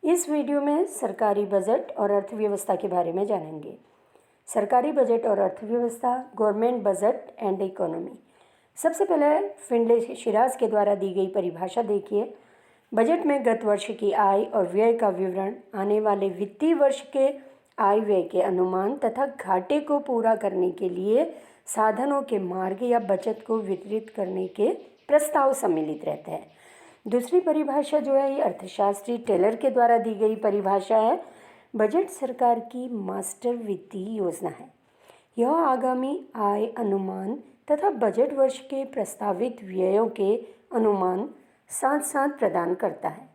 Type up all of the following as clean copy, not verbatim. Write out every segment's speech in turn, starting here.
इस वीडियो में सरकारी बजट और अर्थव्यवस्था के बारे में जानेंगे। सरकारी बजट और अर्थव्यवस्था, गवर्नमेंट बजट एंड इकोनॉमी। सबसे पहले फिंडले शिराज के द्वारा दी गई परिभाषा देखिए। बजट में गत वर्ष की आय और व्यय का विवरण, आने वाले वित्तीय वर्ष के आय व्यय के अनुमान तथा घाटे को पूरा करने के लिए साधनों के मार्ग या बचत को वितरित करने के प्रस्ताव सम्मिलित रहते हैं। दूसरी परिभाषा जो है ये अर्थशास्त्री टेलर के द्वारा दी गई परिभाषा है। बजट सरकार की मास्टर वित्तीय योजना है। यह आगामी आय अनुमान तथा बजट वर्ष के प्रस्तावित व्ययों के अनुमान साथ साथ प्रदान करता है।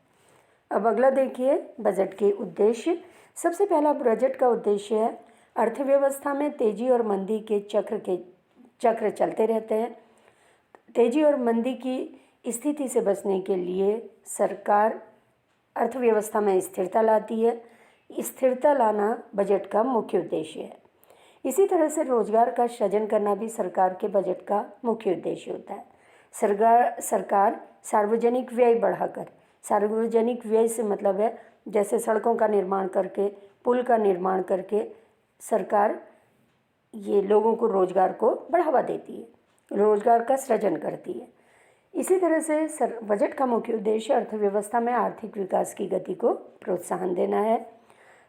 अब अगला देखिए बजट के उद्देश्य। सबसे पहला बजट का उद्देश्य है अर्थव्यवस्था में तेजी और मंदी के चक्र चलते रहते हैं। तेजी और मंदी की स्थिति से बचने के लिए सरकार अर्थव्यवस्था में स्थिरता लाती है। स्थिरता लाना बजट का मुख्य उद्देश्य है। इसी तरह से रोजगार का सृजन करना भी सरकार के बजट का मुख्य उद्देश्य होता है। सरकार सार्वजनिक व्यय बढ़ाकर, सार्वजनिक व्यय से मतलब है जैसे सड़कों का निर्माण करके, पुल का निर्माण करके सरकार ये लोगों को रोजगार को बढ़ावा देती है, रोजगार का सृजन करती है। इसी तरह से बजट का मुख्य उद्देश्य अर्थव्यवस्था में आर्थिक विकास की गति को प्रोत्साहन देना है।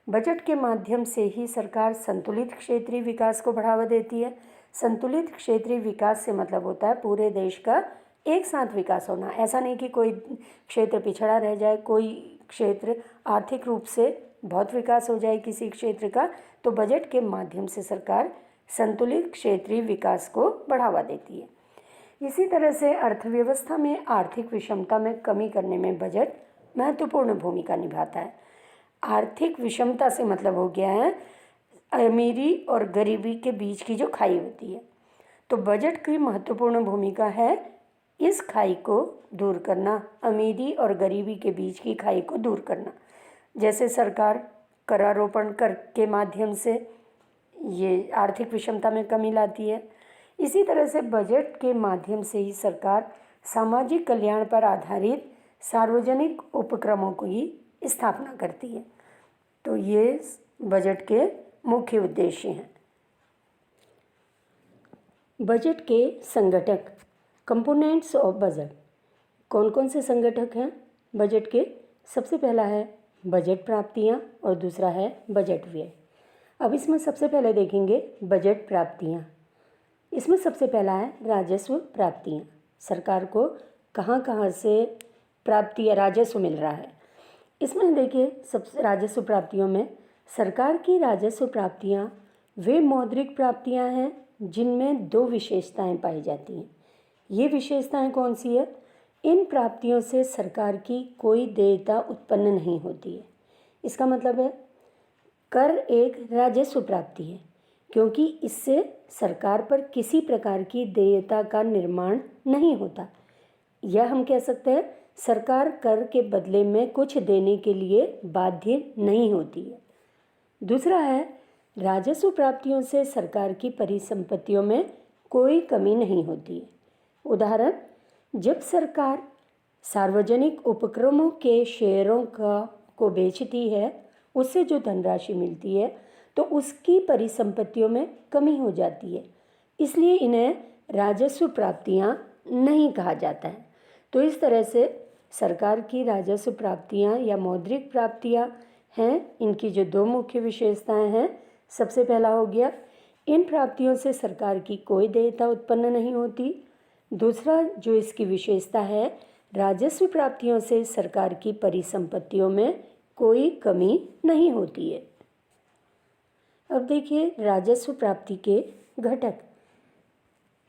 बजट के माध्यम से ही सरकार संतुलित क्षेत्रीय विकास को बढ़ावा देती है। संतुलित क्षेत्रीय विकास से मतलब होता है पूरे देश का एक साथ विकास होना। ऐसा नहीं कि कोई क्षेत्र पिछड़ा रह जाए, कोई क्षेत्र आर्थिक रूप से बहुत विकास हो जाए किसी क्षेत्र का, तो बजट के माध्यम से सरकार संतुलित क्षेत्रीय विकास को बढ़ावा देती है। इसी तरह से अर्थव्यवस्था में आर्थिक विषमता में कमी करने में बजट महत्वपूर्ण भूमिका निभाता है। आर्थिक विषमता से मतलब हो गया है अमीरी और गरीबी के बीच की जो खाई होती है, तो बजट की महत्वपूर्ण भूमिका है इस खाई को दूर करना, अमीरी और गरीबी के बीच की खाई को दूर करना। जैसे सरकार करारोपण कर के माध्यम से ये आर्थिक विषमता में कमी लाती है। इसी तरह से बजट के माध्यम से ही सरकार सामाजिक कल्याण पर आधारित सार्वजनिक उपक्रमों की स्थापना करती है। तो ये बजट के मुख्य उद्देश्य हैं। बजट के संगठक, कंपोनेंट्स ऑफ बजट। कौन कौन से संगठक हैं बजट के? सबसे पहला है बजट प्राप्तियां और दूसरा है बजट व्यय। अब इसमें सबसे पहले देखेंगे बजट प्राप्तियां। इसमें सबसे पहला है राजस्व प्राप्तियां। सरकार को कहाँ कहाँ से प्राप्तियां राजस्व मिल रहा है। इसमें देखिए सबसे राजस्व प्राप्तियों में सरकार की राजस्व प्राप्तियां वे मौद्रिक प्राप्तियां हैं जिनमें दो विशेषताएं पाई जाती हैं। ये विशेषताएं कौन सी है? इन प्राप्तियों से सरकार की कोई देयता उत्पन्न नहीं होती है। इसका मतलब है कर एक राजस्व प्राप्ति है क्योंकि इससे सरकार पर किसी प्रकार की देयता का निर्माण नहीं होता। यह हम कह सकते हैं सरकार कर के बदले में कुछ देने के लिए बाध्य नहीं होती है। दूसरा है राजस्व प्राप्तियों से सरकार की परिसंपत्तियों में कोई कमी नहीं होती है। उदाहरण, जब सरकार सार्वजनिक उपक्रमों के शेयरों को बेचती है, उससे जो धनराशि मिलती है तो उसकी परिसंपत्तियों में कमी हो जाती है, इसलिए इन्हें राजस्व प्राप्तियां नहीं कहा जाता है। तो इस तरह से सरकार की राजस्व प्राप्तियां या मौद्रिक प्राप्तियां हैं, इनकी जो दो मुख्य विशेषताएं हैं, सबसे पहला हो गया इन प्राप्तियों से सरकार की कोई देयता उत्पन्न नहीं होती। दूसरा जो इसकी विशेषता है, राजस्व प्राप्तियों से सरकार की परिसंपत्तियों में कोई कमी नहीं होती है। अब देखिए राजस्व प्राप्ति के घटक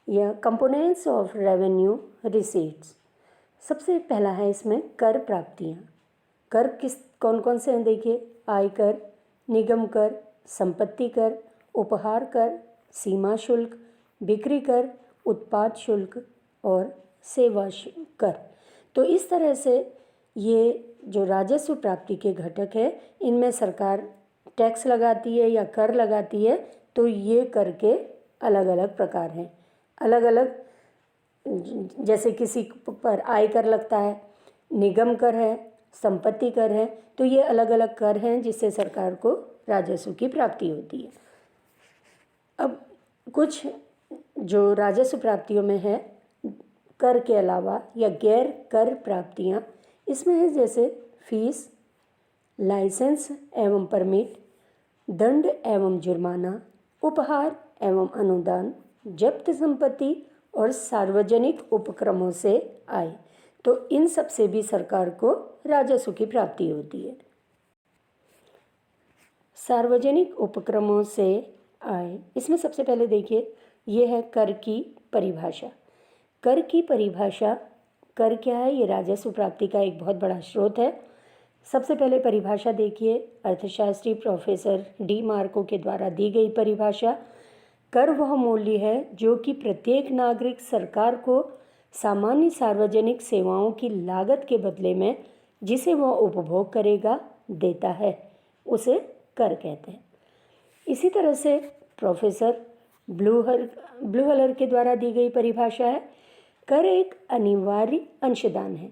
या कंपोनेंट्स ऑफ रेवेन्यू रिसीट्स। सबसे पहला है इसमें कर प्राप्तियां। कर कौन कौन से हैं देखिए, आयकर, निगम कर, संपत्ति कर, उपहार कर, सीमा शुल्क, बिक्री कर, उत्पाद शुल्क और सेवा कर। तो इस तरह से ये जो राजस्व प्राप्ति के घटक है, इनमें सरकार टैक्स लगाती है या कर लगाती है, तो ये कर के अलग अलग प्रकार हैं। अलग अलग जैसे किसी पर आयकर लगता है, निगम कर है, संपत्ति कर है। तो ये अलग अलग कर हैं जिससे सरकार को राजस्व की प्राप्ति होती है। अब कुछ जो राजस्व प्राप्तियों में है कर के अलावा या गैर कर प्राप्तियां, इसमें है जैसे फीस, लाइसेंस एवं परमिट, दंड एवं जुर्माना, उपहार एवं अनुदान, जब्त संपत्ति और सार्वजनिक उपक्रमों से आय। तो इन सब से भी सरकार को राजस्व की प्राप्ति होती है। सार्वजनिक उपक्रमों से आय, इसमें सबसे पहले देखिए ये है कर की परिभाषा। कर की परिभाषा, कर क्या है? ये राजस्व प्राप्ति का एक बहुत बड़ा स्रोत है। सबसे पहले परिभाषा देखिए, अर्थशास्त्री प्रोफेसर डी मार्को के द्वारा दी गई परिभाषा। कर वह मूल्य है जो कि प्रत्येक नागरिक सरकार को सामान्य सार्वजनिक सेवाओं की लागत के बदले में जिसे वह उपभोग करेगा देता है, उसे कर कहते हैं। इसी तरह से प्रोफेसर ब्लूहलर के द्वारा दी गई परिभाषा है, कर एक अनिवार्य अंशदान है।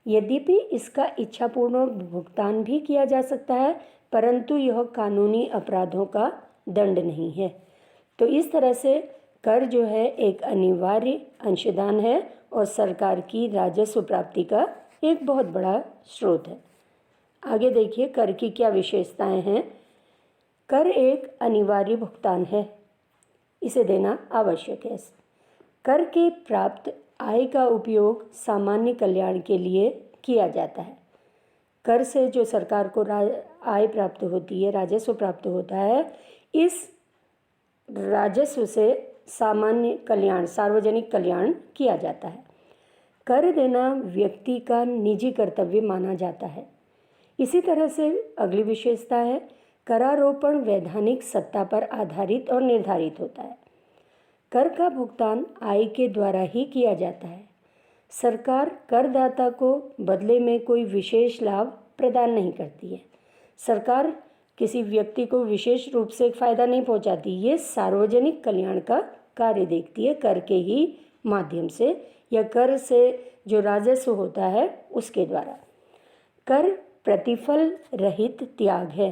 यद्यपि इसका इच्छापूर्ण भुगतान भी किया जा सकता है, परंतु यह कानूनी अपराधों का दंड नहीं है। तो इस तरह से कर जो है एक अनिवार्य अंशदान है और सरकार की राजस्व प्राप्ति का एक बहुत बड़ा स्रोत है। आगे देखिए कर की क्या विशेषताएं हैं। कर एक अनिवार्य भुगतान है, इसे देना आवश्यक है। कर के प्राप्त आय का उपयोग सामान्य कल्याण के लिए किया जाता है। कर से जो सरकार को आय प्राप्त होती है, राजस्व प्राप्त होता है, इस राजस्व से सामान्य कल्याण, सार्वजनिक कल्याण किया जाता है। कर देना व्यक्ति का निजी कर्तव्य माना जाता है। इसी तरह से अगली विशेषता है, करारोपण वैधानिक सत्ता पर आधारित और निर्धारित होता है। कर का भुगतान आय के द्वारा ही किया जाता है। सरकार करदाता को बदले में कोई विशेष लाभ प्रदान नहीं करती है। सरकार किसी व्यक्ति को विशेष रूप से फ़ायदा नहीं पहुंचाती, ये सार्वजनिक कल्याण का कार्य देखती है कर के ही माध्यम से या कर से जो राजस्व होता है उसके द्वारा। कर प्रतिफल रहित त्याग है।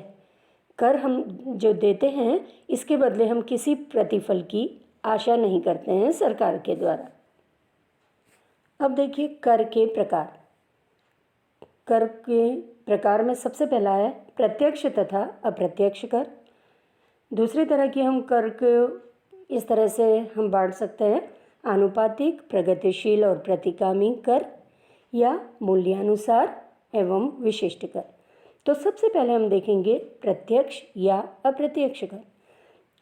कर हम जो देते हैं इसके बदले हम किसी प्रतिफल की आशा नहीं करते हैं सरकार के द्वारा। अब देखिए कर के प्रकार। कर के प्रकार में सबसे पहला है प्रत्यक्ष तथा अप्रत्यक्ष कर। दूसरी तरह की हम कर को इस तरह से हम बांट सकते हैं, आनुपातिक, प्रगतिशील और प्रतिगामी कर या मूल्यानुसार एवं विशिष्ट कर। तो सबसे पहले हम देखेंगे प्रत्यक्ष या अप्रत्यक्ष कर।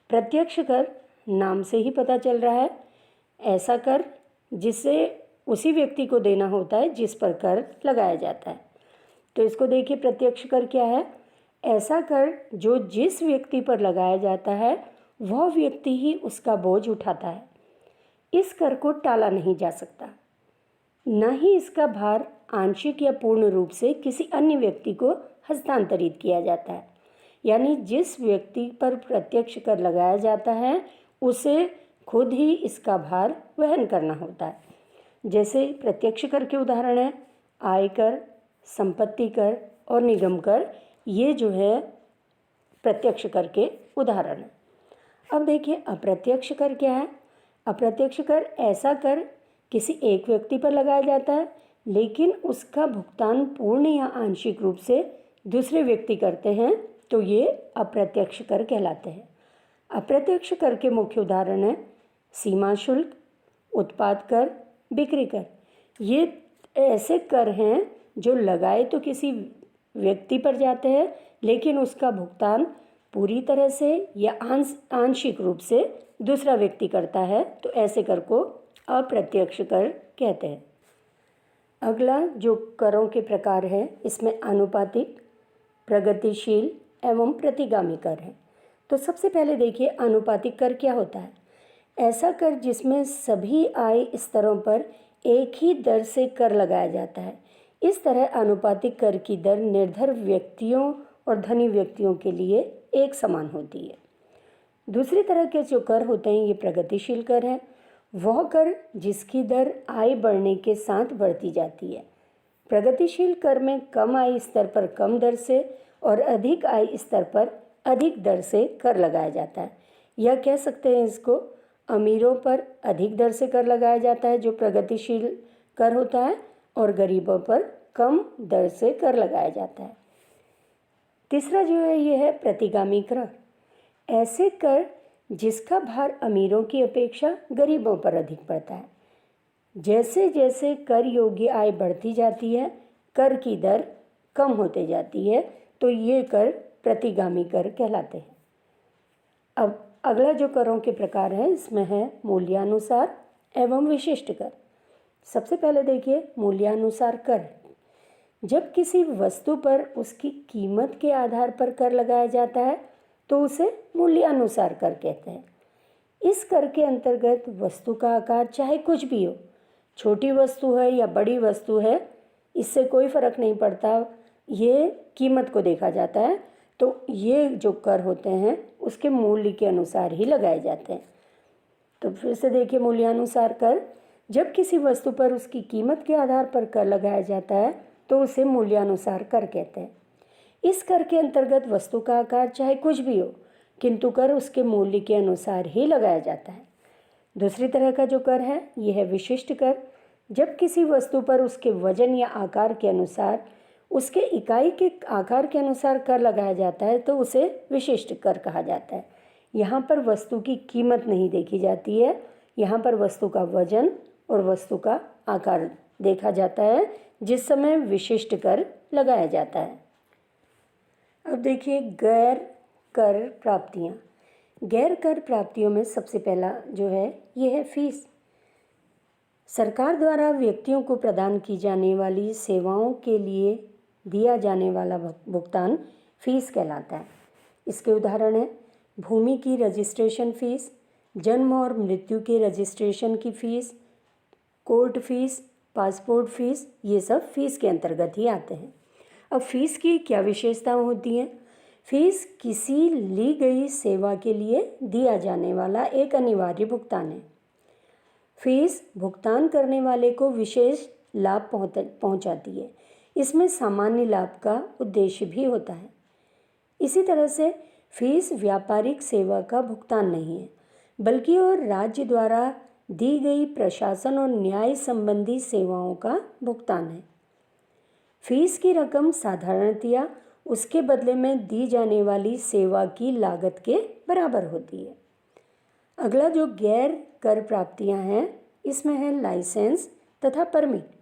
प्रत्यक्ष कर नाम से ही पता चल रहा है, ऐसा कर जिसे उसी व्यक्ति को देना होता है जिस पर कर लगाया जाता है। तो इसको देखिए प्रत्यक्ष कर क्या है? ऐसा कर जो जिस व्यक्ति पर लगाया जाता है वह व्यक्ति ही उसका बोझ उठाता है। इस कर को टाला नहीं जा सकता, न ही इसका भार आंशिक या पूर्ण रूप से किसी अन्य व्यक्ति को हस्तांतरित किया जाता है। यानी जिस व्यक्ति पर प्रत्यक्ष कर लगाया जाता है उसे खुद ही इसका भार वहन करना होता है। जैसे प्रत्यक्ष कर के उदाहरण है आयकर, संपत्ति कर और निगम कर, ये जो है प्रत्यक्ष कर के उदाहरण है। अब देखिए अप्रत्यक्ष कर क्या है? अप्रत्यक्ष कर ऐसा कर किसी एक व्यक्ति पर लगाया जाता है लेकिन उसका भुगतान पूर्ण या आंशिक रूप से दूसरे व्यक्ति करते हैं, तो ये अप्रत्यक्ष कर कहलाते हैं। अप्रत्यक्ष कर के मुख्य उदाहरण हैं सीमा शुल्क, उत्पाद कर, बिक्री कर। ये ऐसे कर हैं जो लगाए तो किसी व्यक्ति पर जाते हैं लेकिन उसका भुगतान पूरी तरह से या आंशिक रूप से दूसरा व्यक्ति करता है, तो ऐसे कर को अप्रत्यक्ष कर कहते हैं। अगला जो करों के प्रकार है इसमें आनुपातिक, प्रगतिशील एवं प्रतिगामी कर है। तो सबसे पहले देखिए आनुपातिक कर क्या होता है? ऐसा कर जिसमें सभी आय स्तरों पर एक ही दर से कर लगाया जाता है। इस तरह आनुपातिक कर की दर निर्धन व्यक्तियों और धनी व्यक्तियों के लिए एक समान होती है। दूसरी तरह के जो कर होते हैं ये प्रगतिशील कर है। वह कर जिसकी दर आय बढ़ने के साथ बढ़ती जाती है। प्रगतिशील कर में कम आय स्तर पर कम दर से और अधिक आय स्तर पर अधिक दर से कर लगाया जाता है, या कह सकते हैं इसको अमीरों पर अधिक दर से कर लगाया जाता है जो प्रगतिशील कर होता है, और गरीबों पर कम दर से कर लगाया जाता है। तीसरा जो है ये है प्रतिगामी कर। ऐसे कर जिसका भार अमीरों की अपेक्षा गरीबों पर अधिक पड़ता है। जैसे जैसे कर योग्य आय बढ़ती जाती है, कर की दर कम होते जाती है, तो ये कर प्रतिगामी कर कहलाते हैं। अब अगला जो करों के प्रकार है इसमें है मूल्यानुसार एवं विशिष्ट कर। सबसे पहले देखिए मूल्यानुसार कर। जब किसी वस्तु पर उसकी कीमत के आधार पर कर लगाया जाता है तो उसे मूल्यानुसार कर कहते हैं। इस कर के अंतर्गत वस्तु का आकार चाहे कुछ भी हो, छोटी वस्तु है या बड़ी वस्तु है, इससे कोई फर्क नहीं पड़ता, ये कीमत को देखा जाता है। तो ये जो कर होते हैं उसके मूल्य के अनुसार ही लगाए जाते हैं। तो फिर से देखिए मूल्यानुसार कर। जब किसी वस्तु पर उसकी कीमत के आधार पर कर लगाया जाता है तो उसे मूल्यानुसार कर कहते हैं। इस कर के अंतर्गत वस्तु का आकार चाहे कुछ भी हो, किंतु कर उसके मूल्य के अनुसार ही लगाया जाता है। दूसरी तरह का जो कर है यह है विशिष्ट कर। जब किसी वस्तु पर उसके वजन या आकार के अनुसार, उसके इकाई के आकार के अनुसार कर लगाया जाता है तो उसे विशिष्ट कर कहा जाता है। यहाँ पर वस्तु की कीमत नहीं देखी जाती है, यहाँ पर वस्तु का वजन और वस्तु का आकार देखा जाता है, जिस समय विशिष्ट कर लगाया जाता है। अब देखिए गैर कर प्राप्तियाँ। गैर कर प्राप्तियों में सबसे पहला जो है ये है फीस। सरकार द्वारा व्यक्तियों को प्रदान की जाने वाली सेवाओं के लिए दिया जाने वाला भुगतान फीस कहलाता है। इसके उदाहरण हैं भूमि की रजिस्ट्रेशन फीस, जन्म और मृत्यु के रजिस्ट्रेशन की fees, court fees, passport fees, ये सब फीस के अंतर्गत ही आते हैं। अब फीस की क्या विशेषताएं होती हैं? फीस किसी ली गई सेवा के लिए दिया जाने वाला एक अनिवार्य भुगतान है। फीस भुगतान करने वाले को विशेष लाभ पहुंचाती है। इसमें सामान्य लाभ का उद्देश्य भी होता है। इसी तरह से फीस व्यापारिक सेवा का भुगतान नहीं है, बल्कि और राज्य द्वारा दी गई प्रशासन और न्याय संबंधी सेवाओं का भुगतान है। फीस की रकम साधारणतया उसके बदले में दी जाने वाली सेवा की लागत के बराबर होती है। अगला जो गैर कर प्राप्तियां हैं इसमें है लाइसेंस तथा परमिट।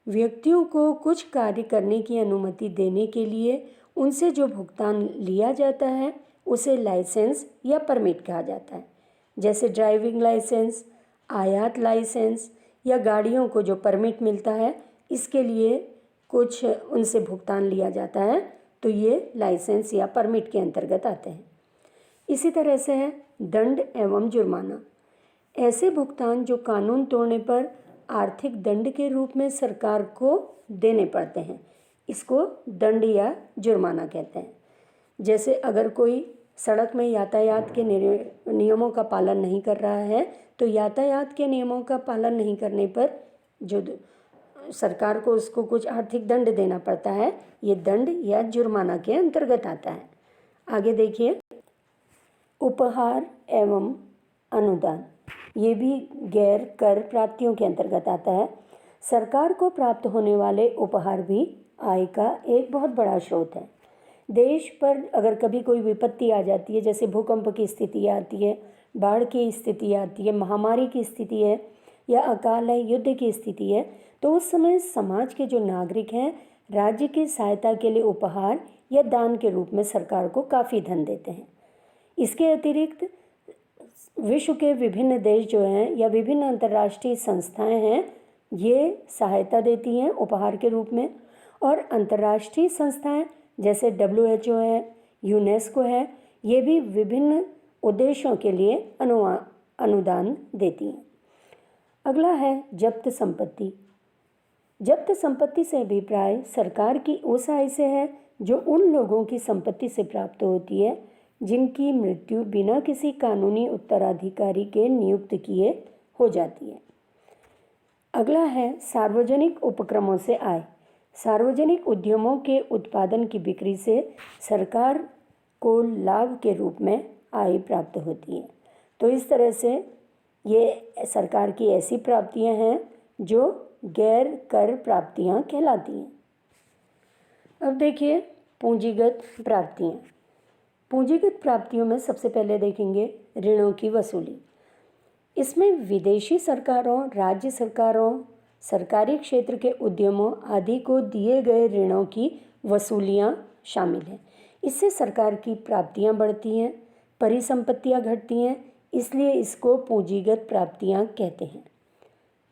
व्यक्तियों को कुछ कार्य करने की अनुमति देने के लिए उनसे जो भुगतान लिया जाता है उसे लाइसेंस या परमिट कहा जाता है। जैसे ड्राइविंग लाइसेंस, आयात लाइसेंस या गाड़ियों को जो परमिट मिलता है, इसके लिए कुछ उनसे भुगतान लिया जाता है, तो ये लाइसेंस या परमिट के अंतर्गत आते हैं। इसी तरह से है दंड एवं जुर्माना। ऐसे भुगतान जो कानून तोड़ने पर आर्थिक दंड के रूप में सरकार को देने पड़ते हैं, इसको दंड या जुर्माना कहते हैं। जैसे अगर कोई सड़क में यातायात के नियमों का पालन नहीं कर रहा है, तो यातायात के नियमों का पालन नहीं करने पर जो सरकार को उसको कुछ आर्थिक दंड देना पड़ता है, ये दंड या जुर्माना के अंतर्गत आता है। आगे देखिए उपहार एवं अनुदान, ये भी गैर कर प्राप्तियों के अंतर्गत आता है। सरकार को प्राप्त होने वाले उपहार भी आय का एक बहुत बड़ा स्रोत है। देश पर अगर कभी कोई विपत्ति आ जाती है, जैसे भूकंप की स्थिति आती है, बाढ़ की स्थिति आती है, महामारी की स्थिति है या अकाल है, युद्ध की स्थिति है, तो उस समय समाज के जो नागरिक हैं राज्य की सहायता के लिए उपहार या दान के रूप में सरकार को काफ़ी धन देते हैं। इसके अतिरिक्त विश्व के विभिन्न देश जो हैं या विभिन्न अंतर्राष्ट्रीय संस्थाएं हैं, ये सहायता देती हैं उपहार के रूप में। और अंतर्राष्ट्रीय संस्थाएं जैसे WHO है, यूनेस्को है, ये भी विभिन्न उद्देश्यों के लिए अनुदान देती हैं। अगला है जब्त संपत्ति। जब्त संपत्ति से अभिप्राय सरकार की उस आय से है जो उन लोगों की संपत्ति से प्राप्त होती है जिनकी मृत्यु बिना किसी कानूनी उत्तराधिकारी के नियुक्त किए हो जाती है। अगला है सार्वजनिक उपक्रमों से आय। सार्वजनिक उद्यमों के उत्पादन की बिक्री से सरकार को लाभ के रूप में आय प्राप्त होती है। तो इस तरह से ये सरकार की ऐसी प्राप्तियां हैं जो गैर कर प्राप्तियां कहलाती हैं। अब देखिए पूंजीगत प्राप्तियां। पूंजीगत प्राप्तियों में सबसे पहले देखेंगे ऋणों की वसूली। इसमें विदेशी सरकारों, राज्य सरकारों, सरकारी क्षेत्र के उद्यमों आदि को दिए गए ऋणों की वसूलियां शामिल हैं। इससे सरकार की प्राप्तियां बढ़ती हैं, परिसंपत्तियां घटती हैं, इसलिए इसको पूंजीगत प्राप्तियां कहते हैं।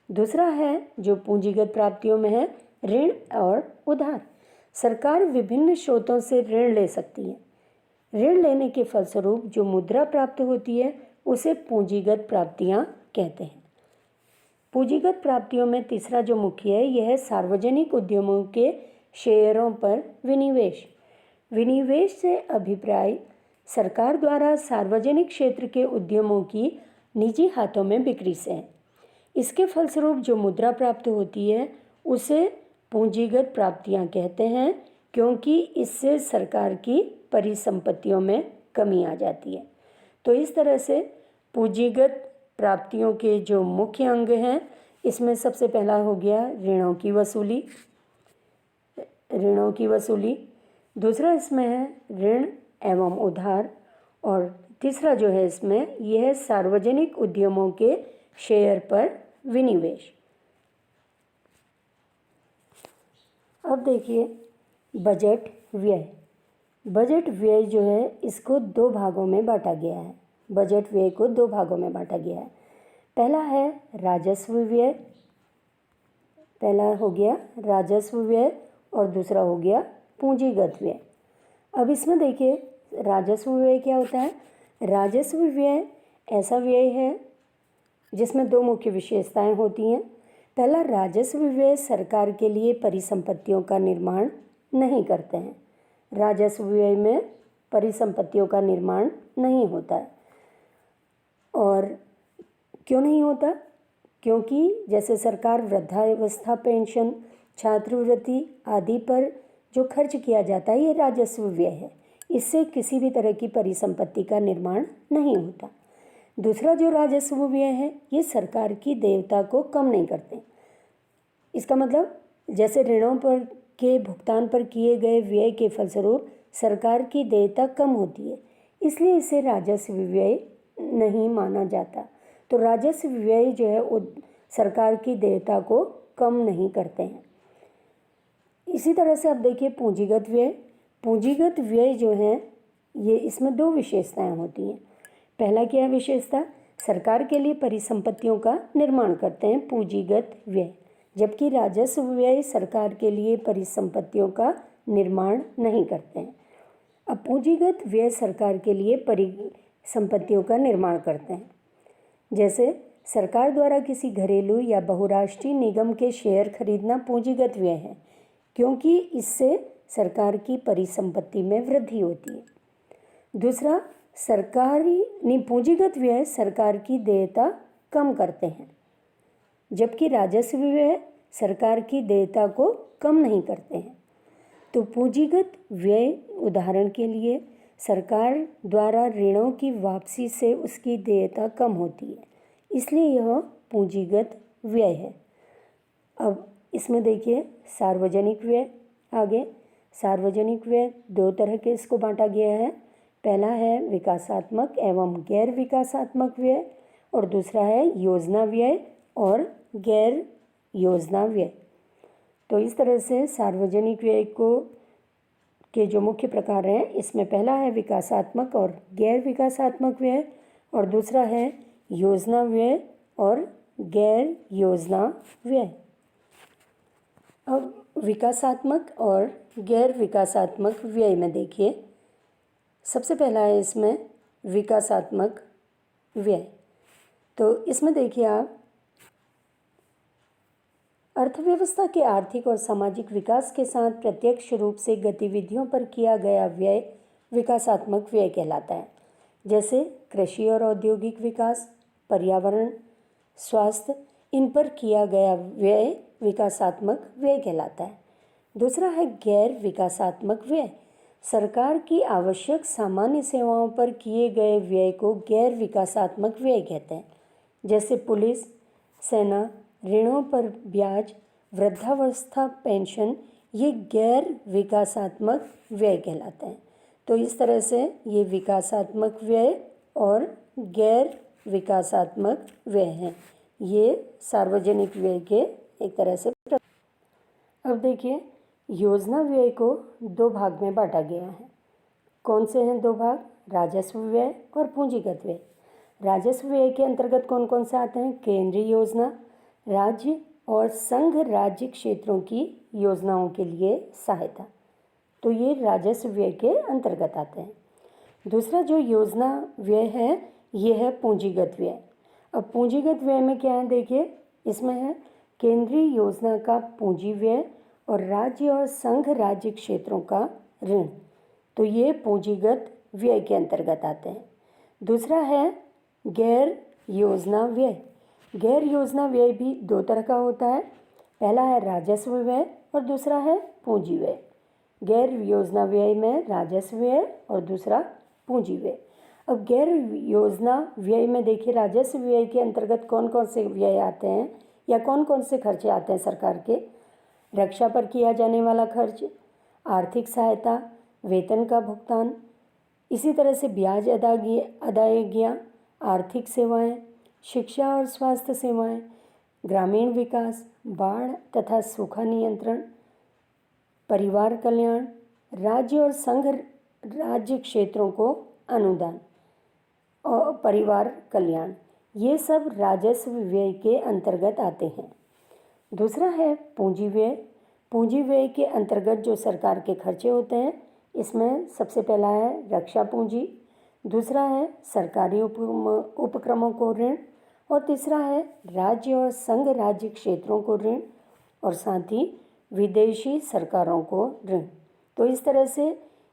दूसरा है जो पूंजीगत प्राप्तियों में है ऋण और उधार। सरकार विभिन्न स्रोतों से ऋण ले सकती है। ऋण लेने के फलस्वरूप जो मुद्रा प्राप्त होती है उसे पूंजीगत प्राप्तियां कहते हैं। पूंजीगत प्राप्तियों में तीसरा जो मुख्य है यह है सार्वजनिक उद्यमों के शेयरों पर विनिवेश। विनिवेश से अभिप्राय सरकार द्वारा सार्वजनिक क्षेत्र के उद्यमों की निजी हाथों में बिक्री से है। इसके फलस्वरूप जो मुद्रा प्राप्त होती है उसे पूंजीगत प्राप्तियां कहते हैं, क्योंकि इससे सरकार की परिसंपत्तियों में कमी आ जाती है। तो इस तरह से पूंजीगत प्राप्तियों के जो मुख्य अंग हैं इसमें सबसे पहला हो गया ऋणों की वसूली। दूसरा इसमें है ऋण एवं उधार, और तीसरा जो है इसमें यह है सार्वजनिक उद्यमों के शेयर पर विनिवेश। अब देखिए बजट व्यय। बजट व्यय जो है इसको दो भागों में बांटा गया है। बजट व्यय को दो भागों में बांटा गया है। पहला है राजस्व व्यय, पहला हो गया राजस्व व्यय और दूसरा हो गया पूंजीगत व्यय। अब इसमें देखिए राजस्व व्यय क्या होता है। राजस्व व्यय ऐसा व्यय है जिसमें दो मुख्य विशेषताएं होती हैं। पहला, राजस्व व्यय सरकार के लिए परिसंपत्तियों का निर्माण नहीं करते हैं। राजस्व व्यय में परिसंपत्तियों का निर्माण नहीं होता है। और क्यों नहीं होता? क्योंकि जैसे सरकार वृद्धावस्था पेंशन, छात्रवृत्ति आदि पर जो खर्च किया जाता है ये राजस्व व्यय है। इससे किसी भी तरह की परिसंपत्ति का निर्माण नहीं होता। दूसरा जो राजस्व व्यय है ये सरकार की देयता को कम नहीं करते। इसका मतलब जैसे ऋणों पर के भुगतान पर किए गए व्यय के फलस्वरूप सरकार की देयता कम होती है, इसलिए इसे राजस्व व्यय नहीं माना जाता। तो राजस्व व्यय जो है वो सरकार की देयता को कम नहीं करते हैं। इसी तरह से अब देखिए पूंजीगत व्यय। पूंजीगत व्यय जो है ये इसमें दो विशेषताएं होती हैं। पहला क्या है विशेषता, सरकार के लिए परिसंपत्तियों का निर्माण करते हैं पूंजीगत व्यय, जबकि राजस्व व्यय सरकार के लिए परिसंपत्तियों का निर्माण नहीं करते हैं। अब पूंजीगत व्यय सरकार के लिए परिसंपत्तियों का निर्माण करते हैं। जैसे सरकार द्वारा किसी घरेलू या बहुराष्ट्रीय निगम के शेयर खरीदना पूंजीगत व्यय है, क्योंकि इससे सरकार की परिसंपत्ति में वृद्धि होती है। दूसरा, पूंजीगत व्यय सरकार की देयता कम करते हैं, जबकि राजस्व व्यय सरकार की देयता को कम नहीं करते हैं। तो पूंजीगत व्यय उदाहरण के लिए सरकार द्वारा ऋणों की वापसी से उसकी देयता कम होती है, इसलिए यह पूंजीगत व्यय है। अब इसमें देखिए सार्वजनिक व्यय। आगे सार्वजनिक व्यय दो तरह के इसको बांटा गया है। पहला है विकासात्मक एवं गैर विकासात्मक व्यय और दूसरा है योजना व्यय और गैर योजना व्यय। तो इस तरह से सार्वजनिक व्यय के जो मुख्य प्रकार हैं इसमें पहला है विकासात्मक और गैर विकासात्मक व्यय और दूसरा है योजना व्यय और गैर योजना व्यय। अब विकासात्मक और गैर विकासात्मक व्यय में देखिए सबसे पहला है इसमें विकासात्मक व्यय। तो इसमें देखिए आप अर्थव्यवस्था के आर्थिक और सामाजिक विकास के साथ प्रत्यक्ष रूप से गतिविधियों पर किया गया व्यय विकासात्मक व्यय कहलाता है। जैसे कृषि और औद्योगिक विकास, पर्यावरण, स्वास्थ्य, इन पर किया गया व्यय विकासात्मक व्यय कहलाता है। दूसरा है गैर विकासात्मक व्यय। सरकार की आवश्यक सामान्य सेवाओं पर किए गए व्यय को गैर विकासात्मक व्यय कहते हैं, जैसे पुलिस, सेना, ऋणों पर ब्याज, वृद्धावस्था पेंशन, ये गैर विकासात्मक व्यय कहलाते हैं। तो इस तरह से ये विकासात्मक व्यय और गैर विकासात्मक व्यय हैं। ये सार्वजनिक व्यय के एक तरह से। अब देखिए, योजना व्यय को दो भाग में बांटा गया है। कौन से हैं दो भाग? राजस्व व्यय और पूंजीगत व्यय। राजस्व व्यय के अंतर्गत कौन कौन से आते हैं? केंद्रीय योजना, राज्य और संघ राज्य क्षेत्रों की योजनाओं के लिए सहायता, तो ये राजस्व व्यय के अंतर्गत आते हैं। दूसरा जो योजना व्यय है ये है पूंजीगत व्यय। अब पूंजीगत व्यय में क्या है? देखिए, इसमें है केंद्रीय योजना का पूंजी व्यय और राज्य और संघ राज्य क्षेत्रों का ऋण, तो ये पूंजीगत व्यय के अंतर्गत आते हैं। दूसरा है गैर योजना व्यय। गैर योजना व्यय भी दो तरह का होता है। पहला है राजस्व व्यय और दूसरा है पूंजी व्यय। गैर योजना व्यय में राजस्व व्यय और दूसरा पूंजी व्यय। अब गैर योजना व्यय में देखिए, राजस्व व्यय के अंतर्गत कौन कौन से व्यय आते हैं या कौन कौन से खर्चे आते हैं सरकार के? रक्षा पर किया जाने वाला खर्च, आर्थिक सहायता, वेतन का भुगतान, इसी तरह से ब्याज अदायगियाँ, आर्थिक सेवाएं, शिक्षा और स्वास्थ्य सेवाएं, ग्रामीण विकास, बाढ़ तथा सूखा नियंत्रण, परिवार कल्याण, राज्य और संघ राज्य क्षेत्रों को अनुदान और परिवार कल्याण, ये सब राजस्व व्यय के अंतर्गत आते हैं। दूसरा है पूंजी व्यय। पूंजी व्यय के अंतर्गत जो सरकार के खर्चे होते हैं, इसमें सबसे पहला है रक्षा पूंजी, दूसरा है सरकारी उपक्रमों को ऋण और तीसरा है राज्य और संघ राज्य क्षेत्रों को ऋण और साथ ही विदेशी सरकारों को ऋण। तो इस तरह से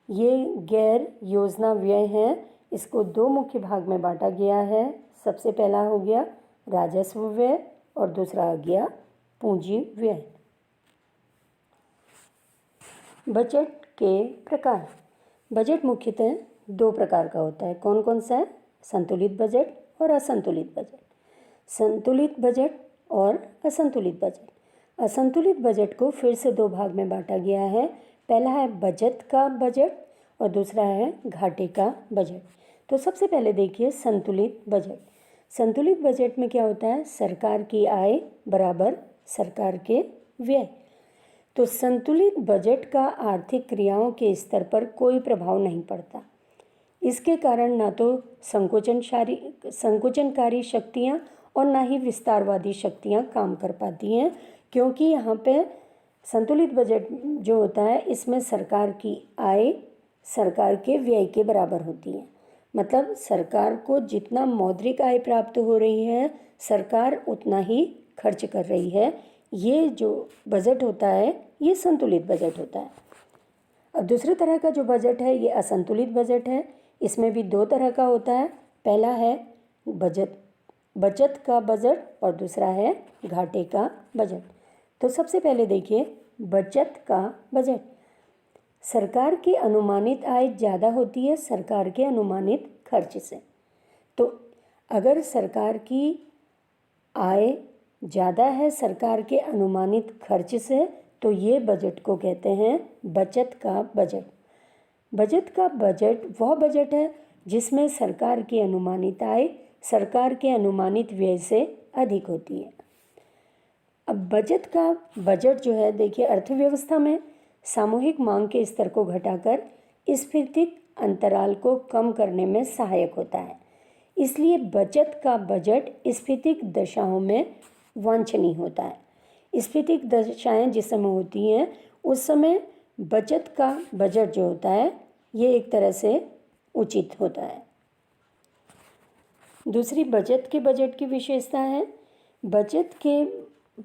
ये गैर योजना व्यय हैं, इसको दो मुख्य भाग में बांटा गया है। सबसे पहला हो गया राजस्व व्यय और दूसरा आ गया पूंजी व्यय। बजट के प्रकार। बजट मुख्यतः दो प्रकार का होता है। कौन कौन सा है? संतुलित बजट और असंतुलित बजट। संतुलित बजट और असंतुलित बजट। असंतुलित बजट को फिर से दो भाग में बांटा गया है। पहला है बचत का बजट और दूसरा है घाटे का बजट। तो सबसे पहले देखिए संतुलित बजट। संतुलित बजट में क्या होता है? सरकार की आय बराबर सरकार के व्यय। तो संतुलित बजट का आर्थिक क्रियाओं के स्तर पर कोई प्रभाव नहीं पड़ता। इसके कारण ना तो संकुचनकारी शक्तियाँ और ना ही विस्तारवादी शक्तियाँ काम कर पाती हैं, क्योंकि यहाँ पे संतुलित बजट जो होता है इसमें सरकार की आय सरकार के व्यय के बराबर होती है। मतलब सरकार को जितना मौद्रिक आय प्राप्त हो रही है, सरकार उतना ही खर्च कर रही है। ये जो बजट होता है ये संतुलित बजट होता है। अब दूसरे तरह का जो बजट है ये असंतुलित बजट है। इसमें भी दो तरह का होता है। पहला है बचत का बजट और दूसरा है घाटे का बजट। तो सबसे पहले देखिए बचत का बजट। सरकार की अनुमानित आय ज़्यादा होती है सरकार के अनुमानित खर्च से। तो अगर सरकार की आय ज़्यादा है सरकार के अनुमानित खर्च से, तो ये बजट को कहते हैं बचत का बजट। बचत का बजट वह बजट है जिसमें सरकार की अनुमानित आय सरकार के अनुमानित व्यय से अधिक होती है। अब बचत का बजट जो है, देखिए, अर्थव्यवस्था में सामूहिक मांग के स्तर को घटाकर स्फीतिक अंतराल को कम करने में सहायक होता है। इसलिए बचत का बजट स्फीतिक दशाओं में वांछनीय होता है। स्फीतिक दशाएं जिस समय होती हैं उस समय बचत का बजट जो होता है ये एक तरह से उचित होता है। दूसरी बचत के बजट की विशेषता है, बचत के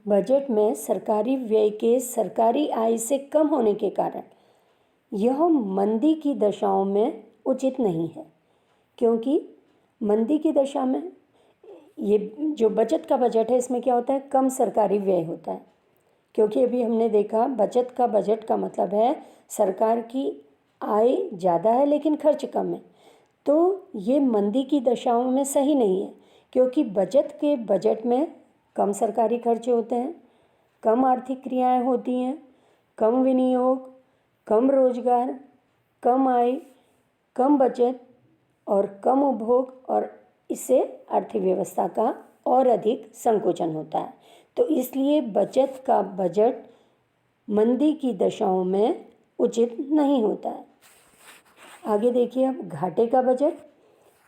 बजट में सरकारी व्यय के सरकारी आय से कम होने के कारण यह मंदी की दशाओं में उचित नहीं है। क्योंकि मंदी की दशा में ये जो बचत का बजट है इसमें क्या होता है, कम सरकारी व्यय होता है, क्योंकि अभी हमने देखा बचत का बजट का मतलब है सरकार की आय ज़्यादा है लेकिन खर्च कम है। तो ये मंदी की दशाओं में सही नहीं है, क्योंकि बजट में कम सरकारी खर्चे होते हैं, कम आर्थिक क्रियाएं होती हैं, कम विनियोग, कम रोजगार, कम आय, कम बचत और कम उपभोग, और इससे अर्थव्यवस्था का और अधिक संकोचन होता है। तो इसलिए बचत का बजट मंदी की दशाओं में उचित नहीं होता है। आगे देखिए अब घाटे का बजट।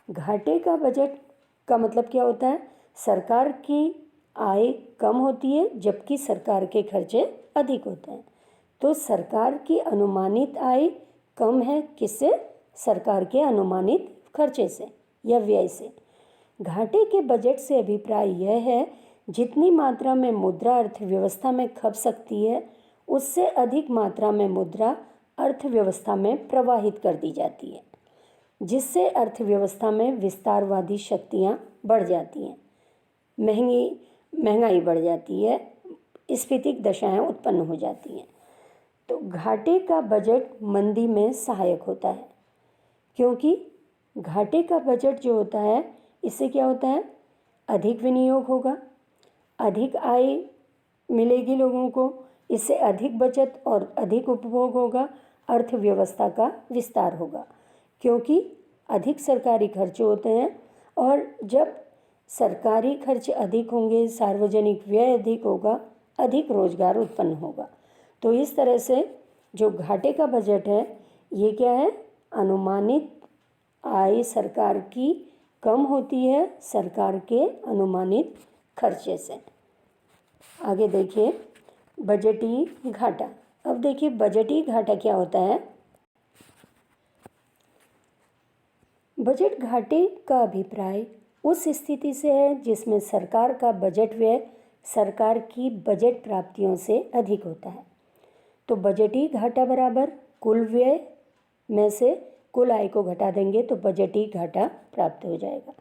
घाटे का बजट का मतलब क्या होता है? सरकार की आय कम होती है जबकि सरकार के खर्चे अधिक होते हैं। तो सरकार की अनुमानित आय कम है, किससे? सरकार के अनुमानित खर्चे से या व्यय से। घाटे के बजट से अभिप्राय यह है जितनी मात्रा में मुद्रा अर्थव्यवस्था में खप सकती है उससे अधिक मात्रा में मुद्रा अर्थव्यवस्था में प्रवाहित कर दी जाती है, जिससे अर्थव्यवस्था में विस्तारवादी शक्तियाँ बढ़ जाती हैं, महंगाई बढ़ जाती है, स्फीतिक दशाएं उत्पन्न हो जाती हैं। तो घाटे का बजट मंदी में सहायक होता है, क्योंकि घाटे का बजट जो होता है इससे क्या होता है? अधिक विनियोग होगा, अधिक आय मिलेगी लोगों को, इससे अधिक बचत और अधिक उपभोग होगा, अर्थव्यवस्था का विस्तार होगा, क्योंकि अधिक सरकारी खर्चे होते हैं। और जब सरकारी खर्च अधिक होंगे, सार्वजनिक व्यय अधिक होगा, अधिक रोजगार उत्पन्न होगा। तो इस तरह से जो घाटे का बजट है ये क्या है? अनुमानित आय सरकार की कम होती है सरकार के अनुमानित खर्चे से। आगे देखिए बजटीय घाटा। अब देखिए बजटीय घाटा क्या होता है? बजट घाटे का अभिप्राय उस स्थिति से है जिसमें सरकार का बजट व्यय सरकार की बजट प्राप्तियों से अधिक होता है। तो बजटीय घाटा बराबर कुल व्यय में से कुल आय को घटा देंगे तो बजटीय घाटा प्राप्त हो जाएगा।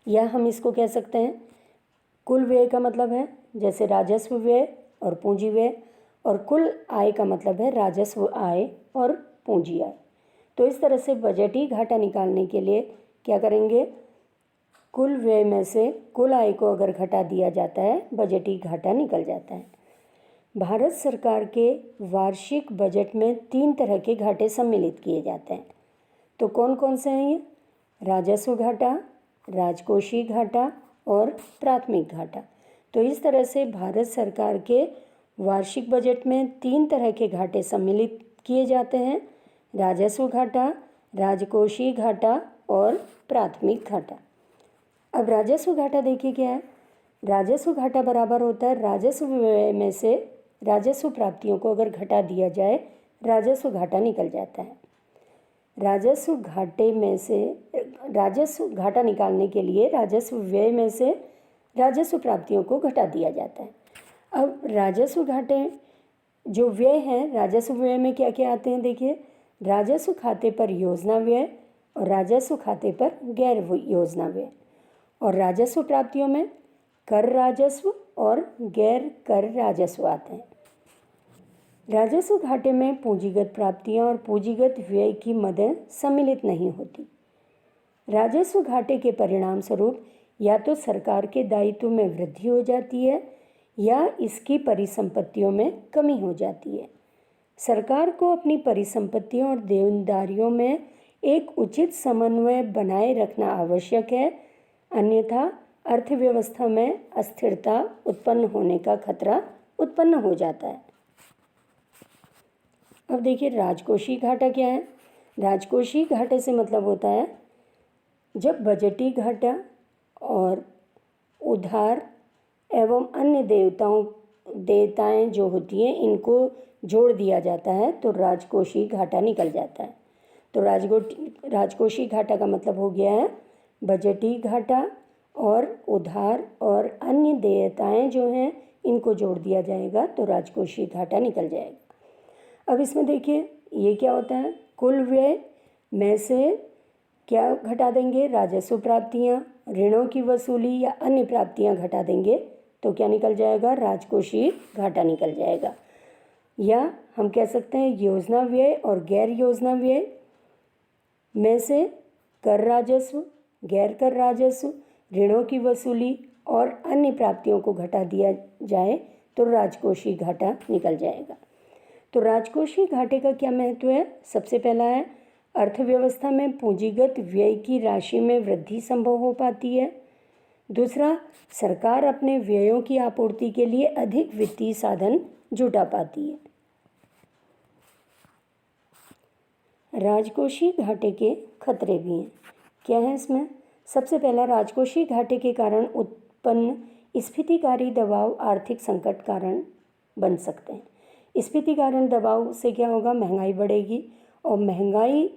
या हम इसको कह सकते हैं कुल व्यय का मतलब है जैसे राजस्व व्यय और पूंजी व्यय, और कुल आय का मतलब है राजस्व आय और पूंजी आय। तो इस तरह से बजटीय घाटा निकालने के लिए क्या करेंगे? कुल व्यय में से कुल आय को अगर घटा दिया जाता है बजटीय घाटा निकल जाता है। भारत सरकार के वार्षिक बजट में 3 तरह के घाटे सम्मिलित किए जाते हैं। तो कौन कौन से हैं ये? राजस्व घाटा, राजकोषीय घाटा और प्राथमिक घाटा। तो इस तरह से भारत सरकार के वार्षिक बजट में 3 तरह के घाटे सम्मिलित किए जाते हैं: राजस्व घाटा, राजकोषीय घाटा और प्राथमिक घाटा। अब राजस्व घाटा देखिए क्या है? राजस्व घाटा बराबर होता है राजस्व व्यय में से राजस्व प्राप्तियों को अगर घटा दिया जाए राजस्व घाटा निकल जाता है। राजस्व घाटा निकालने के लिए राजस्व व्यय में से राजस्व प्राप्तियों को घटा दिया जाता है। अब राजस्व घाटे जो व्यय हैं, राजस्व व्यय में क्या क्या आते हैं देखिए, राजस्व खाते पर योजना व्यय और राजस्व खाते पर गैर योजना व्यय। और राजस्व प्राप्तियों में कर राजस्व और गैर कर राजस्व आते हैं। राजस्व घाटे में पूंजीगत प्राप्तियां और पूंजीगत व्यय की मदें सम्मिलित नहीं होती। राजस्व घाटे के परिणाम स्वरूप या तो सरकार के दायित्व में वृद्धि हो जाती है या इसकी परिसंपत्तियों में कमी हो जाती है। सरकार को अपनी परिसंपत्तियों और देनदारियों में एक उचित समन्वय बनाए रखना आवश्यक है, अन्यथा अर्थव्यवस्था में अस्थिरता उत्पन्न होने का खतरा उत्पन्न हो जाता है। अब देखिए राजकोषीय घाटा क्या है? राजकोषीय घाटे से मतलब होता है जब बजटीय घाटा और उधार एवं अन्य देयताएं जो होती हैं इनको जोड़ दिया जाता है तो राजकोषीय घाटा निकल जाता है। तो राजकोषीय घाटा का मतलब हो गया है बजटीय घाटा और उधार और अन्य देयताएं जो हैं इनको जोड़ दिया जाएगा तो राजकोषीय घाटा निकल जाएगा। अब इसमें देखिए ये क्या होता है? कुल व्यय में से क्या घटा देंगे? राजस्व प्राप्तियां, ऋणों की वसूली या अन्य प्राप्तियां घटा देंगे तो क्या निकल जाएगा, राजकोषीय घाटा निकल जाएगा। या हम कह सकते हैं योजना व्यय और गैर योजना व्यय में से कर राजस्व, गैर कर राजस्व, ऋणों की वसूली और अन्य प्राप्तियों को घटा दिया जाए तो राजकोषीय घाटा निकल जाएगा। तो राजकोषीय घाटे का क्या महत्व है? सबसे पहला है अर्थव्यवस्था में पूंजीगत व्यय की राशि में वृद्धि संभव हो पाती है। दूसरा, सरकार अपने व्ययों की आपूर्ति के लिए अधिक वित्तीय साधन जुटा पाती है। राजकोषीय घाटे के खतरे भी हैं। क्या है इसमें? सबसे पहला, राजकोषीय घाटे के कारण उत्पन्न स्फीतिकारी दबाव आर्थिक संकट कारण बन सकते हैं। स्फीतिकारी दबाव से क्या होगा, महंगाई बढ़ेगी और महंगाई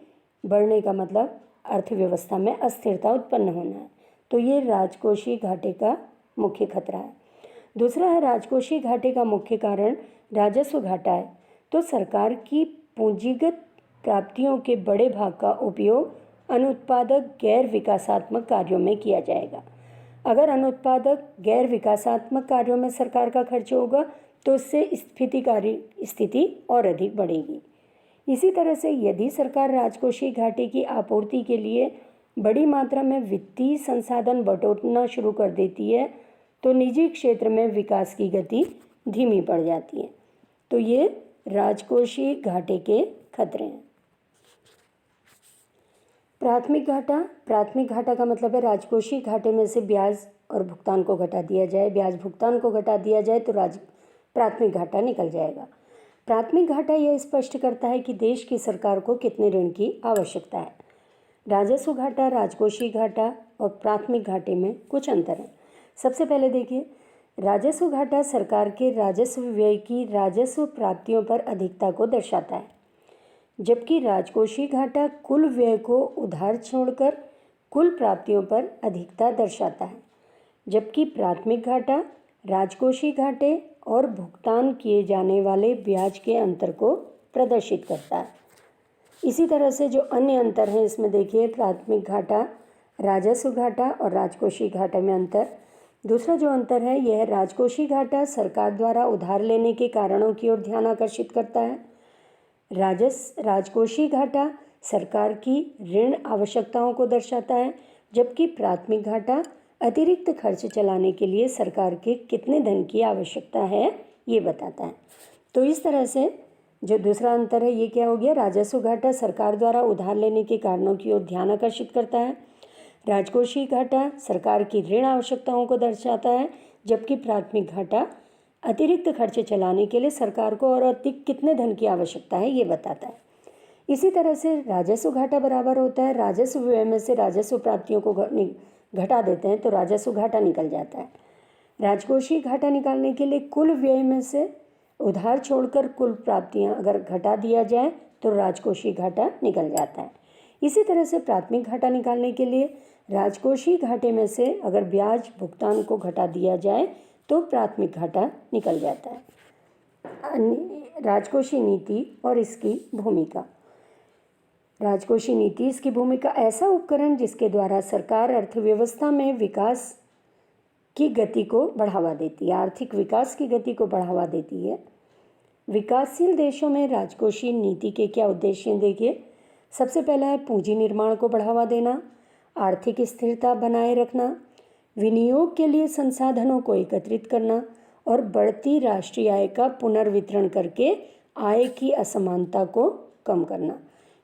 बढ़ने का मतलब अर्थव्यवस्था में अस्थिरता उत्पन्न होना है। तो ये राजकोषीय घाटे का मुख्य खतरा है। दूसरा है राजकोषीय घाटे का मुख्य कारण राजस्व घाटा है। तो सरकार की पूंजीगत प्राप्तियों के बड़े भाग का उपयोग अनुत्पादक गैर विकासात्मक कार्यों में किया जाएगा। अगर अनुत्पादक गैर विकासात्मक कार्यों में सरकार का खर्च होगा तो इससे स्फीतिकारी स्थिति और अधिक बढ़ेगी। इसी तरह से यदि सरकार राजकोषीय घाटे की आपूर्ति के लिए बड़ी मात्रा में वित्तीय संसाधन बटोरना शुरू कर देती है तो निजी क्षेत्र में विकास की गति धीमी पड़ जाती है। तो ये राजकोषीय घाटे के खतरे हैं। प्राथमिक घाटा का मतलब है राजकोषीय घाटे में से ब्याज और भुगतान को घटा दिया जाए। ब्याज भुगतान को घटा दिया जाए तो प्राथमिक घाटा निकल जाएगा। प्राथमिक घाटा यह स्पष्ट करता है कि देश की सरकार को कितने ऋण की आवश्यकता है। राजस्व घाटा, राजकोषीय घाटा और प्राथमिक घाटे में कुछ अंतर है। सबसे पहले देखिए, राजस्व घाटा सरकार के राजस्व व्यय की राजस्व प्राप्तियों पर अधिकता को दर्शाता है, जबकि राजकोषीय घाटा कुल व्यय को उधार छोड़कर कुल प्राप्तियों पर अधिकता दर्शाता है, जबकि प्राथमिक घाटा राजकोषीय घाटे और भुगतान किए जाने वाले ब्याज के अंतर को प्रदर्शित करता है। इसी तरह से जो अन्य अंतर है इसमें देखिए, प्राथमिक घाटा, राजस्व घाटा और राजकोषीय घाटे में अंतर। दूसरा जो अंतर है यह राजकोषीय घाटा सरकार द्वारा उधार लेने के कारणों की ओर ध्यान आकर्षित करता है। राजकोषीय घाटा सरकार की ऋण आवश्यकताओं को दर्शाता है, जबकि प्राथमिक घाटा अतिरिक्त खर्च चलाने के लिए सरकार के कितने धन की आवश्यकता है ये बताता है। तो इस तरह से जो दूसरा अंतर है ये क्या हो गया, राजस्व घाटा सरकार द्वारा उधार लेने के कारणों की ओर ध्यान आकर्षित करता है। राजकोषीय घाटा सरकार की ऋण आवश्यकताओं को दर्शाता है, जबकि प्राथमिक घाटा अतिरिक्त खर्चे चलाने के लिए सरकार को और अधिक कितने धन की आवश्यकता है ये बताता है। इसी तरह से राजस्व घाटा बराबर होता है राजस्व व्यय में से राजस्व प्राप्तियों को घटा देते हैं तो राजस्व घाटा निकल जाता है। राजकोषीय घाटा निकालने के लिए कुल व्यय में से उधार छोड़कर कुल प्राप्तियां अगर घटा दिया जाए तो राजकोषीय घाटा निकल जाता है। इसी तरह से प्राथमिक घाटा निकालने के लिए राजकोषीय घाटे में से अगर ब्याज भुगतान को घटा दिया जाए तो प्राथमिक घाटा निकल जाता है। राजकोषीय नीति और इसकी भूमिका। राजकोषीय नीति इसकी भूमिका ऐसा उपकरण जिसके द्वारा सरकार अर्थव्यवस्था में विकास की गति को बढ़ावा देती है, आर्थिक विकास की गति को बढ़ावा देती है। विकासशील देशों में राजकोषीय नीति के क्या उद्देश्य हैं देखिए। सबसे पहला है पूंजी निर्माण को बढ़ावा देना, आर्थिक स्थिरता बनाए रखना, विनियोग के लिए संसाधनों को एकत्रित करना और बढ़ती राष्ट्रीय आय का पुनर्वितरण करके आय की असमानता को कम करना।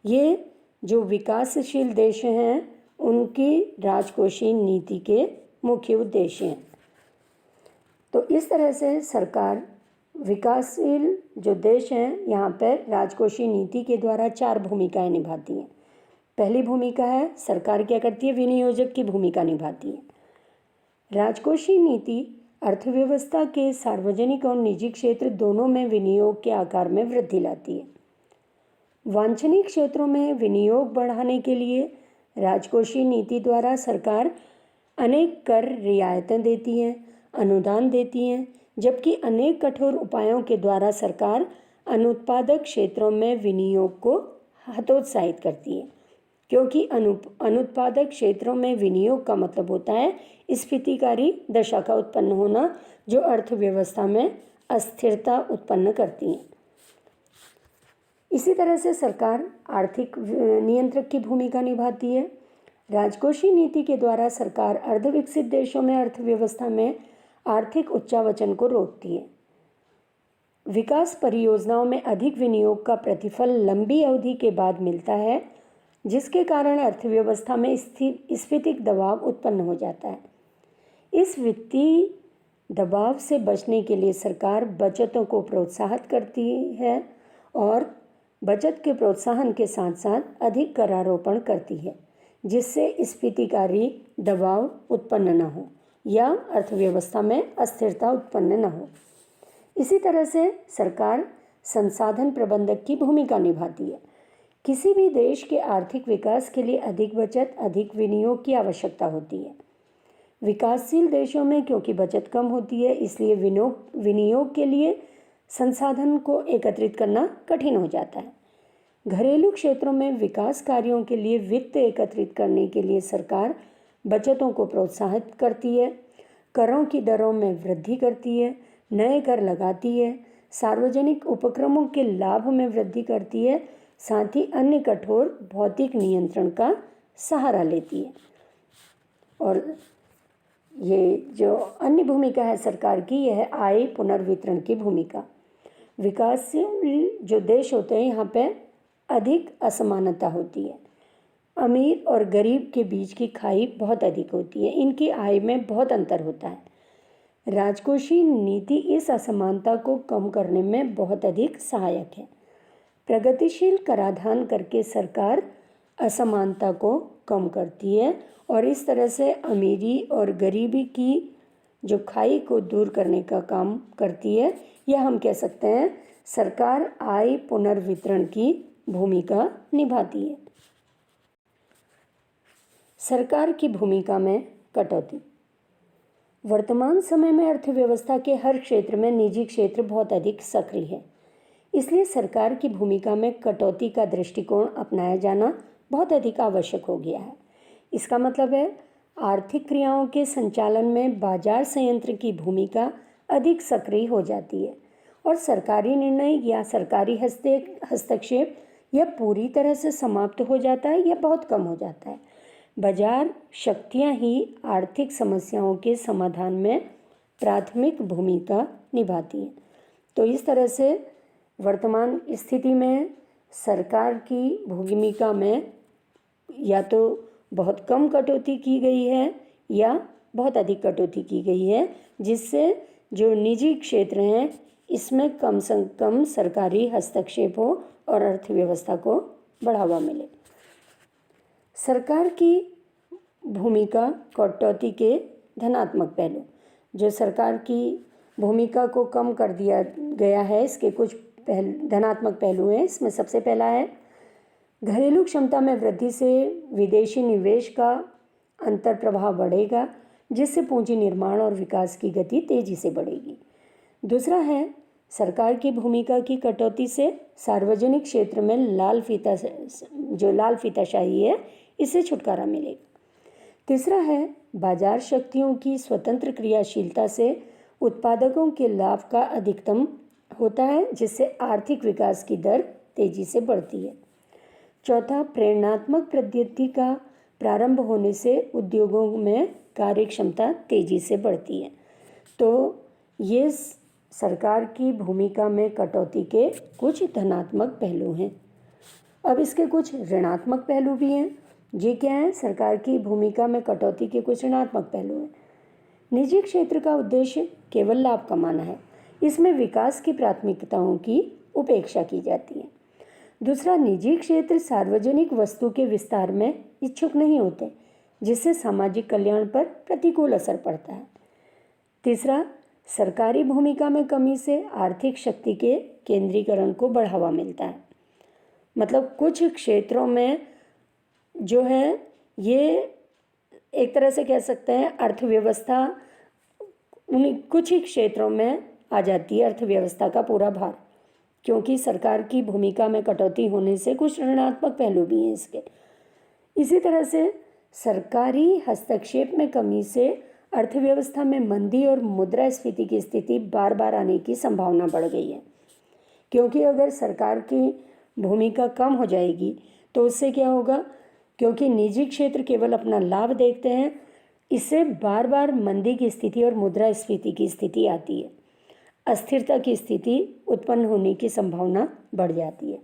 ये जो विकासशील देश हैं उनकी राजकोषीय नीति के मुख्य उद्देश्य हैं। तो इस तरह से सरकार विकासशील जो देश हैं यहाँ पर राजकोषीय नीति के द्वारा 4 भूमिकाएं निभाती हैं। पहली भूमिका है सरकार क्या करती है, विनियोजक की भूमिका निभाती है। राजकोषीय नीति अर्थव्यवस्था के सार्वजनिक और निजी क्षेत्र दोनों में विनियोग के आकार में वृद्धि लाती है। वांछनीय क्षेत्रों में विनियोग बढ़ाने के लिए राजकोषीय नीति द्वारा सरकार अनेक कर रियायतें देती हैं, अनुदान देती हैं, जबकि अनेक कठोर उपायों के द्वारा सरकार अनुत्पादक क्षेत्रों में विनियोग को हतोत्साहित करती है, क्योंकि अनुत्पादक क्षेत्रों में विनियोग का मतलब होता है स्फीतिकारी दशा का उत्पन्न होना, जो अर्थव्यवस्था में अस्थिरता उत्पन्न करती है। इसी तरह से सरकार आर्थिक नियंत्रक की भूमिका निभाती है। राजकोषीय नीति के द्वारा सरकार अर्धविकसित देशों में अर्थव्यवस्था में आर्थिक उच्चावचन को रोकती है। विकास परियोजनाओं में अधिक विनियोग का प्रतिफल लंबी अवधि के बाद मिलता है, जिसके कारण अर्थव्यवस्था में स्फीतिक दबाव उत्पन्न हो जाता है। इस वित्तीय दबाव से बचने के लिए सरकार बचतों को प्रोत्साहित करती है और बचत के प्रोत्साहन के साथ साथ अधिक करारोपण करती है, जिससे स्फीतिकारी दबाव उत्पन्न न हो या अर्थव्यवस्था में अस्थिरता उत्पन्न न हो। इसी तरह से सरकार संसाधन प्रबंधक की भूमिका निभाती है। किसी भी देश के आर्थिक विकास के लिए अधिक बचत, अधिक विनियोग की आवश्यकता होती है। विकासशील देशों में क्योंकि बचत कम होती है, इसलिए विनियोग के लिए संसाधन को एकत्रित करना कठिन हो जाता है। घरेलू क्षेत्रों में विकास कार्यों के लिए वित्त एकत्रित करने के लिए सरकार बचतों को प्रोत्साहित करती है, करों की दरों में वृद्धि करती है, नए कर लगाती है, सार्वजनिक उपक्रमों के लाभ में वृद्धि करती है, साथ ही अन्य कठोर भौतिक नियंत्रण का सहारा लेती है। और ये जो अन्य भूमिका है सरकार की, यह है आय पुनर्वितरण की भूमिका। विकासशील जो देश होते हैं, यहाँ पे अधिक असमानता होती है। अमीर और गरीब के बीच की खाई बहुत अधिक होती है, इनकी आय में बहुत अंतर होता है। राजकोषीय नीति इस असमानता को कम करने में बहुत अधिक सहायक है। प्रगतिशील कराधान करके सरकार असमानता को कम करती है और इस तरह से अमीरी और गरीबी की जो खाई को दूर करने का काम करती है। यह हम कह सकते हैं सरकार आय पुनर्वितरण की भूमिका निभाती है। सरकार की भूमिका में कटौती। वर्तमान समय में अर्थव्यवस्था के हर क्षेत्र में निजी क्षेत्र बहुत अधिक सक्रिय है, इसलिए सरकार की भूमिका में कटौती का दृष्टिकोण अपनाया जाना बहुत अधिक आवश्यक हो गया है। इसका मतलब है आर्थिक क्रियाओं के संचालन में बाजार संयंत्र की भूमिका अधिक सक्रिय हो जाती है और सरकारी निर्णय या सरकारी हस्तक्षेप यह पूरी तरह से समाप्त हो जाता है या बहुत कम हो जाता है। बाजार शक्तियां ही आर्थिक समस्याओं के समाधान में प्राथमिक भूमिका निभाती हैं। तो इस तरह से वर्तमान स्थिति में सरकार की भूमिका में या तो बहुत कम कटौती की गई है या बहुत अधिक कटौती की गई है, जिससे जो निजी क्षेत्र हैं इसमें कम से कम सरकारी हस्तक्षेप हो और अर्थव्यवस्था को बढ़ावा मिले। सरकार की भूमिका कटौती के धनात्मक पहलू। जो सरकार की भूमिका को कम कर दिया गया है, इसके कुछ धनात्मक पहलू हैं। इसमें सबसे पहला है घरेलू क्षमता में वृद्धि से विदेशी निवेश का अंतर प्रभाव बढ़ेगा, जिससे पूंजी निर्माण और विकास की गति तेजी से बढ़ेगी। दूसरा है सरकार की भूमिका की कटौती से सार्वजनिक क्षेत्र में लाल फीताशाही है, इससे छुटकारा मिलेगा। तीसरा है बाजार शक्तियों की स्वतंत्र क्रियाशीलता से उत्पादकों के लाभ का अधिकतम होता है, जिससे आर्थिक विकास की दर तेजी से बढ़ती है। चौथा प्रेरणात्मक पद्धति का प्रारंभ होने से उद्योगों में कार्यक्षमता तेजी से बढ़ती है। तो ये सरकार की भूमिका में कटौती के कुछ धनात्मक पहलू हैं। अब इसके कुछ ऋणात्मक पहलू भी हैं। ये क्या है? सरकार की भूमिका में कटौती के कुछ ऋणात्मक पहलू हैं। निजी क्षेत्र का उद्देश्य केवल लाभ कमाना है, इसमें विकास की प्राथमिकताओं की उपेक्षा की जाती है। दूसरा, निजी क्षेत्र सार्वजनिक वस्तु के विस्तार में इच्छुक नहीं होते, जिससे सामाजिक कल्याण पर प्रतिकूल असर पड़ता है। तीसरा, सरकारी भूमिका में कमी से आर्थिक शक्ति के केंद्रीकरण को बढ़ावा मिलता है। मतलब कुछ क्षेत्रों में जो है ये एक तरह से कह सकते हैं अर्थव्यवस्था उन कुछ ही क्षेत्रों में आ जाती है अर्थव्यवस्था का पूरा भार, क्योंकि सरकार की भूमिका में कटौती होने से कुछ ऋणात्मक पहलू भी हैं इसके। इसी तरह से सरकारी हस्तक्षेप में कमी से अर्थव्यवस्था में मंदी और मुद्रास्फीति की स्थिति बार बार आने की संभावना बढ़ गई है, क्योंकि अगर सरकार की भूमिका कम हो जाएगी तो उससे क्या होगा, क्योंकि निजी क्षेत्र केवल अपना लाभ देखते हैं, इससे बार बार मंदी की स्थिति और मुद्रास्फीति की स्थिति आती है, अस्थिरता की स्थिति उत्पन्न होने की संभावना बढ़ जाती है।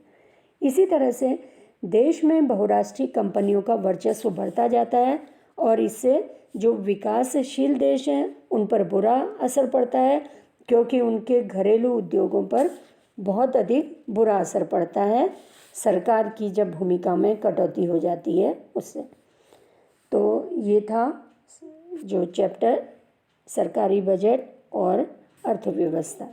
इसी तरह से देश में बहुराष्ट्रीय कंपनियों का वर्चस्व बढ़ता जाता है और इससे जो विकासशील देश हैं उन पर बुरा असर पड़ता है, क्योंकि उनके घरेलू उद्योगों पर बहुत अधिक बुरा असर पड़ता है सरकार की जब भूमिका में कटौती हो जाती है उससे। तो ये था जो चैप्टर सरकारी बजट और अर्थव्यवस्था।